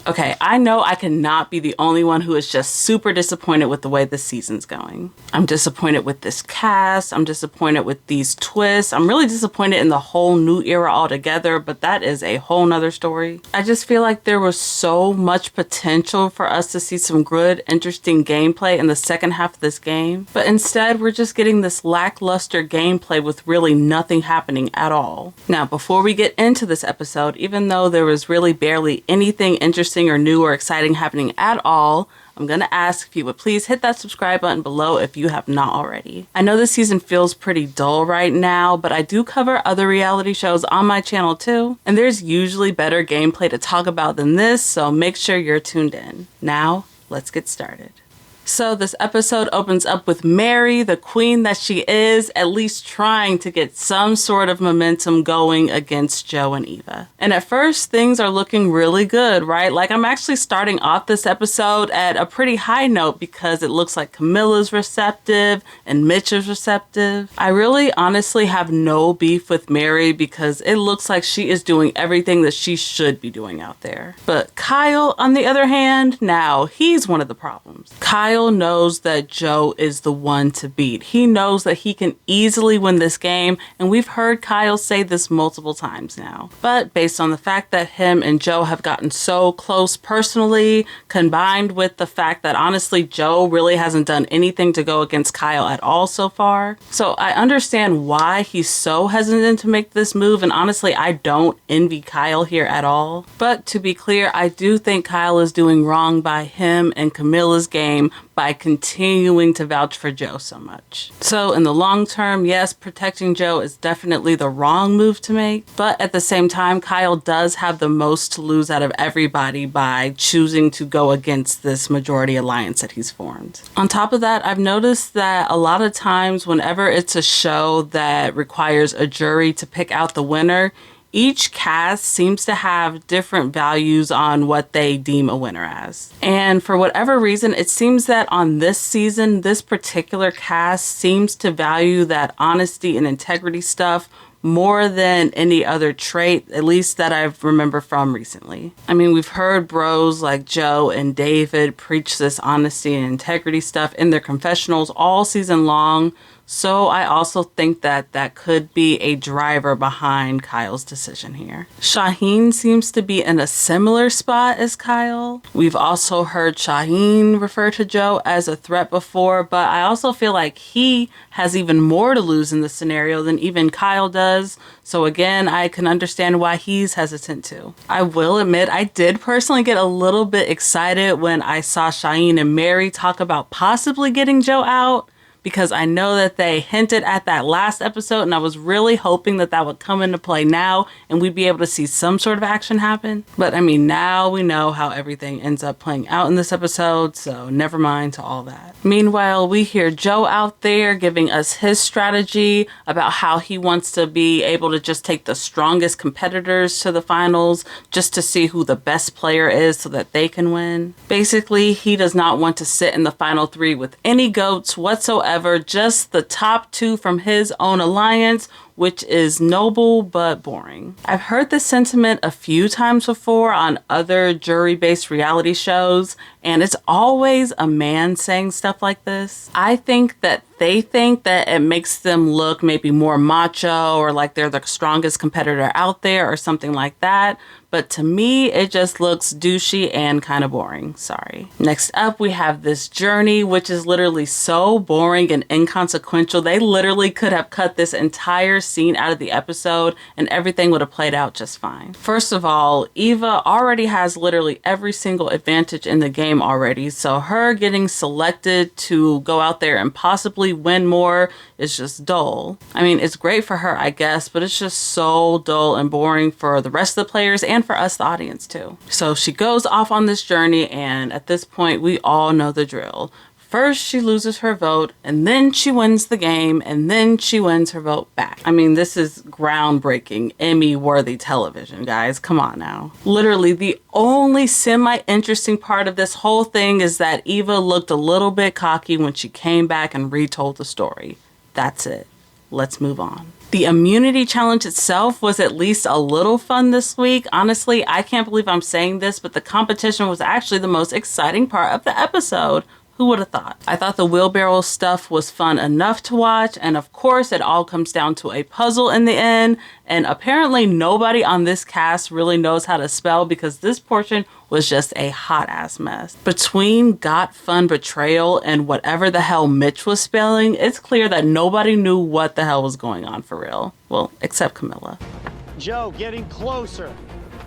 Okay, I know I cannot be the only one who is just super disappointed with the way this season's going. I'm disappointed with this cast. I'm disappointed with these twists. I'm really disappointed in the whole new era altogether, but that is a whole nother story. I just feel like there was so much potential for us to see some good, interesting gameplay in the second half of this game, but instead we're just getting this lackluster gameplay with really nothing happening at all. Now, before we get into this episode, even though there was really barely anything interesting or new or exciting happening at all, I'm gonna ask if you would please hit that subscribe button below if you have not already. I know this season feels pretty dull right now, but I do cover other reality shows on my channel too, and there's usually better gameplay to talk about than this, so make sure you're tuned in. Now, let's get started. So this episode opens up with Mary, the queen that she is, at least trying to get some sort of momentum going against Joe and Eva. And at first, things are looking really good, right? Like, I'm actually starting off this episode at a pretty high note because it looks like Kamilla's receptive and Mitch is receptive. I really honestly have no beef with Mary because it looks like she is doing everything that she should be doing out there. But Kyle, on the other hand, now he's one of the problems. Kyle knows that Joe is the one to beat. He knows that he can easily win this game, and we've heard Kyle say this multiple times now. But based on the fact that him and Joe have gotten so close personally, combined with the fact that honestly Joe really hasn't done anything to go against Kyle at all so far. So I understand why he's so hesitant to make this move, and honestly I don't envy Kyle here at all. But to be clear, I do think Kyle is doing wrong by him and Kamilla's game by continuing to vouch for Joe so much. So in the long term, yes, protecting Joe is definitely the wrong move to make, but at the same time, Kyle does have the most to lose out of everybody by choosing to go against this majority alliance that he's formed. On top of that, I've noticed that a lot of times whenever it's a show that requires a jury to pick out the winner, each cast seems to have different values on what they deem a winner as. And for whatever reason, it seems that on this season, this particular cast seems to value that honesty and integrity stuff more than any other trait, at least that I remember from recently. I mean, we've heard bros like Joe and David preach this honesty and integrity stuff in their confessionals all season long. So I also think that that could be a driver behind Kyle's decision here. Shauhin seems to be in a similar spot as Kyle. We've also heard Shauhin refer to Joe as a threat before, but I also feel like he has even more to lose in this scenario than even Kyle does. So again, I can understand why he's hesitant too. I will admit, I did personally get a little bit excited when I saw Shauhin and Mary talk about possibly getting Joe out, because I know that they hinted at that last episode, and I was really hoping that that would come into play now and we'd be able to see some sort of action happen. But I mean, now we know how everything ends up playing out in this episode, so never mind to all that. Meanwhile, we hear Joe out there giving us his strategy about how he wants to be able to just take the strongest competitors to the finals just to see who the best player is so that they can win. Basically, he does not want to sit in the final three with any goats whatsoever, just the top two from his own alliance, which is noble but boring. I've heard this sentiment a few times before on other jury-based reality shows, and it's always a man saying stuff like this. I think that they think that it makes them look maybe more macho or like they're the strongest competitor out there or something like that. But to me, it just looks douchey and kind of boring. Sorry. Next up, we have this journey, which is literally so boring and inconsequential. They literally could have cut this entire scene out of the episode and everything would have played out just fine. First of all, Eva already has literally every single advantage in the game already. So her getting selected to go out there and possibly win more is just dull. I mean, it's great for her, I guess, but it's just so dull and boring for the rest of the players and for us, the audience, too. So she goes off on this journey, and at this point, we all know the drill. First, she loses her vote, and then she wins the game, and then she wins her vote back. I mean, this is groundbreaking, Emmy-worthy television, guys. Come on now. Literally, the only semi-interesting part of this whole thing is that Eva looked a little bit cocky when she came back and retold the story. That's it. let's move on. The immunity challenge itself was at least a little fun this week. Honestly, I can't believe I'm saying this, but the competition was actually the most exciting part of the episode. Who would have thought? I thought the wheelbarrow stuff was fun enough to watch, and of course it all comes down to a puzzle in the end, and apparently nobody on this cast really knows how to spell because this portion was just a hot ass mess. Between got fun betrayal and whatever the hell Mitch was spelling, it's clear that nobody knew what the hell was going on for real. Well, except Kamilla. Joe, getting closer.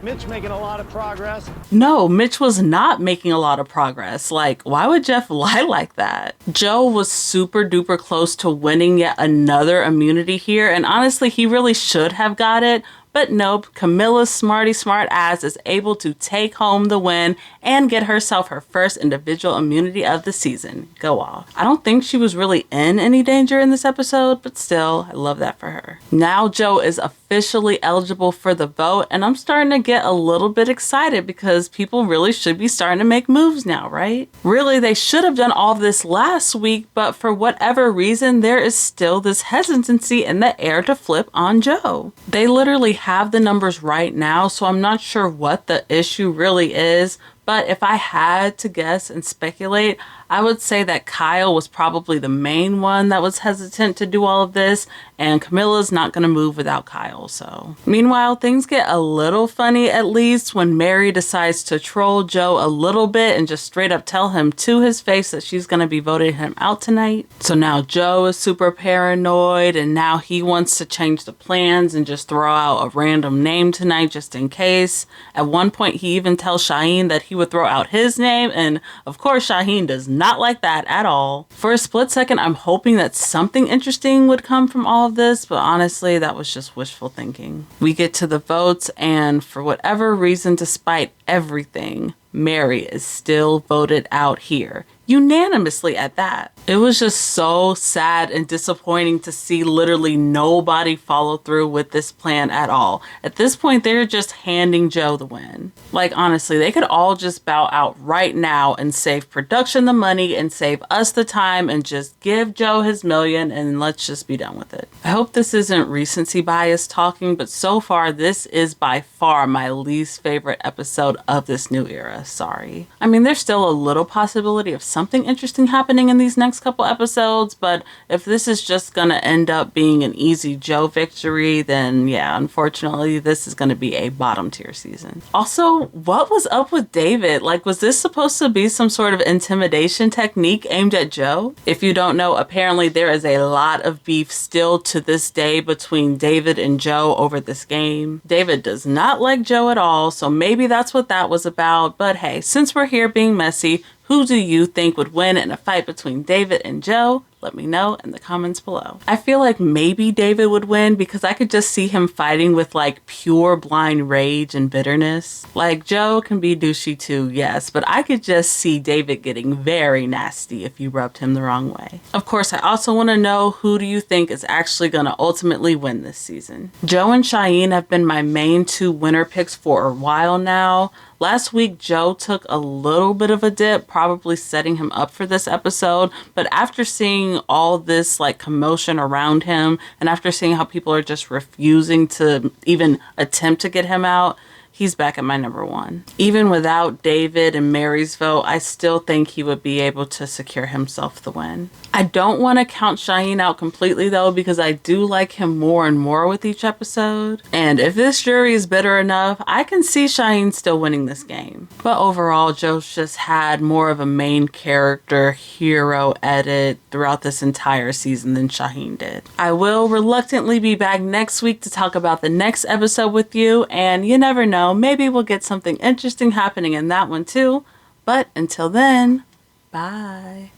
Mitch making a lot of progress. No, Mitch was not making a lot of progress. Like, why would Jeff lie like that? Joe was super duper close to winning yet another immunity here, and honestly, he really should have got it. But nope, Kamilla's smarty smart ass is able to take home the win and get herself her first individual immunity of the season. Go off. I don't think she was really in any danger in this episode, but still, I love that for her. Now Joe is officially eligible for the vote, and I'm starting to get a little bit excited because people really should be starting to make moves now, right? Really, they should have done all this last week, but for whatever reason, there is still this hesitancy in the air to flip on Joe. They literally have the numbers right now, so I'm not sure what the issue really is, but if I had to guess and speculate, I would say that Kyle was probably the main one that was hesitant to do all of this, and Kamilla's not going to move without Kyle, so. Meanwhile, things get a little funny at least when Mary decides to troll Joe a little bit and just straight up tell him to his face that she's going to be voting him out tonight. So now Joe is super paranoid, and now he wants to change the plans and just throw out a random name tonight just in case. At one point, he even tells Shauhin that he would throw out his name, and of course Shauhin does not like that at all. For a split second, I'm hoping that something interesting would come from all of this, but honestly, that was just wishful thinking. We get to the votes, and for whatever reason, despite everything, Mary is still voted out here. Unanimously at that. It was just so sad and disappointing to see literally nobody follow through with this plan at all. At this point, they're just handing Joe the win. Like, honestly, they could all just bow out right now and save production the money and save us the time and just give Joe his million and let's just be done with it. I hope this isn't recency bias talking, but so far, this is by far my least favorite episode of this new era. Sorry. I mean, there's still a little possibility of something interesting happening in these next couple episodes, but if this is just gonna end up being an easy Joe victory, then yeah, unfortunately this is gonna be a bottom tier season. Also, what was up with David? Like, was this supposed to be some sort of intimidation technique aimed at Joe? If you don't know, apparently there is a lot of beef still to this day between David and Joe over this game. David does not like Joe at all, so maybe that's what that was about, but hey, since we're here being messy, who do you think would win in a fight between David and Joe? Let me know in the comments below. I feel like maybe David would win because I could just see him fighting with like pure blind rage and bitterness. Like, Joe can be douchey too, yes, but I could just see David getting very nasty if you rubbed him the wrong way. Of course, I also want to know, who do you think is actually going to ultimately win this season? Joe and Shauhin have been my main two winner picks for a while now. Last week, Joe took a little bit of a dip, probably setting him up for this episode. But after seeing all this like commotion around him, and after seeing how people are just refusing to even attempt to get him out, he's back at my number one. Even without David and Mary's vote, I still think he would be able to secure himself the win. I don't want to count Shauhin out completely though, because I do like him more and more with each episode. And if this jury is bitter enough, I can see Shauhin still winning this game. But overall, Joe's just had more of a main character hero edit throughout this entire season than Shauhin did. I will reluctantly be back next week to talk about the next episode with you, and you never know, maybe we'll get something interesting happening in that one too. But until then, bye.